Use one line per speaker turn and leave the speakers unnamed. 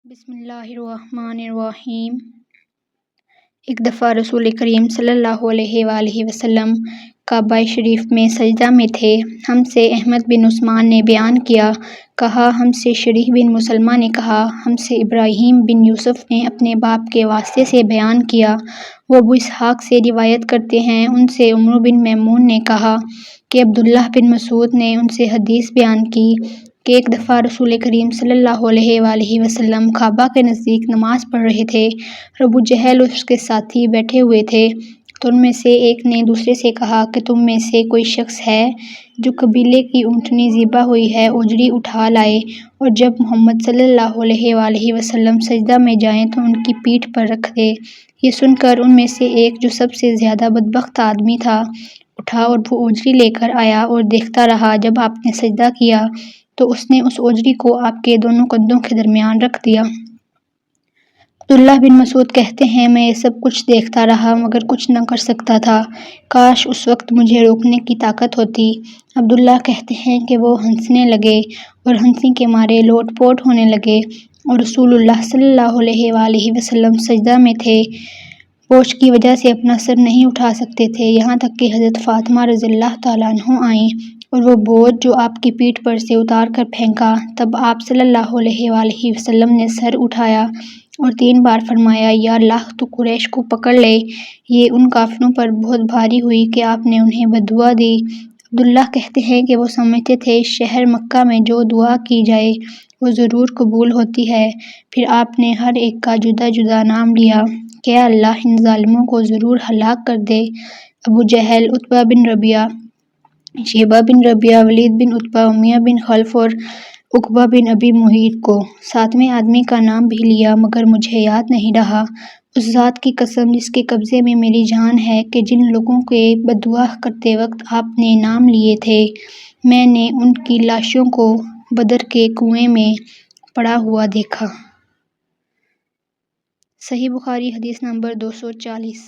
بسم اللہ الرحمن الرحیم۔ ایک دفعہ رسول کریم صلی اللہ علیہ وآلہ وسلم کعبہ شریف میں سجدہ میں تھے۔ ہم سے احمد بن عثمان نے بیان کہا ہم سے شریح بن مسلمہ نے کہا ہم سے ابراہیم بن یوسف نے اپنے باپ کے واسطے سے بیان کیا، وہ ابو اسحاق سے روایت کرتے ہیں، ان سے عمرو بن میمون نے کہا کہ عبداللہ بن مسعود نے ان سے حدیث بیان کی کہ ایک دفعہ رسول کریم صلی اللہ علیہ وآلہ وسلم کعبہ کے نزدیک نماز پڑھ رہے تھے اور ابو جہل اور اس کے ساتھی بیٹھے ہوئے تھے، تو ان میں سے ایک نے دوسرے سے کہا کہ تم میں سے کوئی شخص ہے جو قبیلے کی اونٹنی ذبح ہوئی ہے اجڑی اٹھا لائے، اور جب محمد صلی اللہ علیہ وآلہ وسلم سجدہ میں جائیں تو ان کی پیٹھ پر رکھ دے۔ یہ سن کر ان میں سے ایک جو سب سے زیادہ بدبخت آدمی تھا اٹھا اور وہ اجڑی لے کر آیا اور دیکھتا رہا، جب آپ نے سجدہ کیا تو اس نے اس اجڑی کو آپ کے دونوں کندھوں کے درمیان رکھ دیا۔ عبداللہ بن مسعود کہتے ہیں میں یہ سب کچھ دیکھتا رہا مگر کچھ نہ کر سکتا تھا، کاش اس وقت مجھے روکنے کی طاقت ہوتی۔ عبداللہ کہتے ہیں کہ وہ ہنسنے لگے اور ہنسی کے مارے لوٹ پوٹ ہونے لگے، اور رسول اللہ صلی اللہ علیہ وآلہ وسلم سجدہ میں تھے، بوجھ کی وجہ سے اپنا سر نہیں اٹھا سکتے تھے، یہاں تک کہ حضرت فاطمہ رضی اللہ تعالیٰ عنہ آئیں اور وہ بوجھ جو آپ کی پیٹھ پر سے اتار کر پھینکا، تب آپ صلی اللہ علیہ وآلہ وسلم نے سر اٹھایا اور 3 بار فرمایا یا اللہ تو قریش کو پکڑ لے، یہ ان کافروں پر بہت بھاری ہوئی کہ آپ نے انہیں بد دعا دی۔ عبداللہ کہتے ہیں کہ وہ سمجھتے تھے شہر مکہ میں جو دعا کی جائے وہ ضرور قبول ہوتی ہے، پھر آپ نے ہر ایک کا جدا جدا نام لیا کہ اے اللہ ان ظالموں کو ضرور ہلاک کر دے۔ ابو جہل، عتبہ بن ربیعہ، شیبہ بن ربیعہ، ولید بن عتبہ، امیہ بن خلف اور عقبہ بن ابی معیط کو 7ویں آدمی کا نام بھی لیا مگر مجھے یاد نہیں رہا، اس ذات کی قسم جس کے قبضے میں میری جان ہے کہ جن لوگوں کے بد دعا کرتے وقت آپ نے نام لیے تھے میں نے ان کی لاشوں کو بدر کے کنویں میں پڑا ہوا دیکھا۔ صحیح بخاری حدیث نمبر 240۔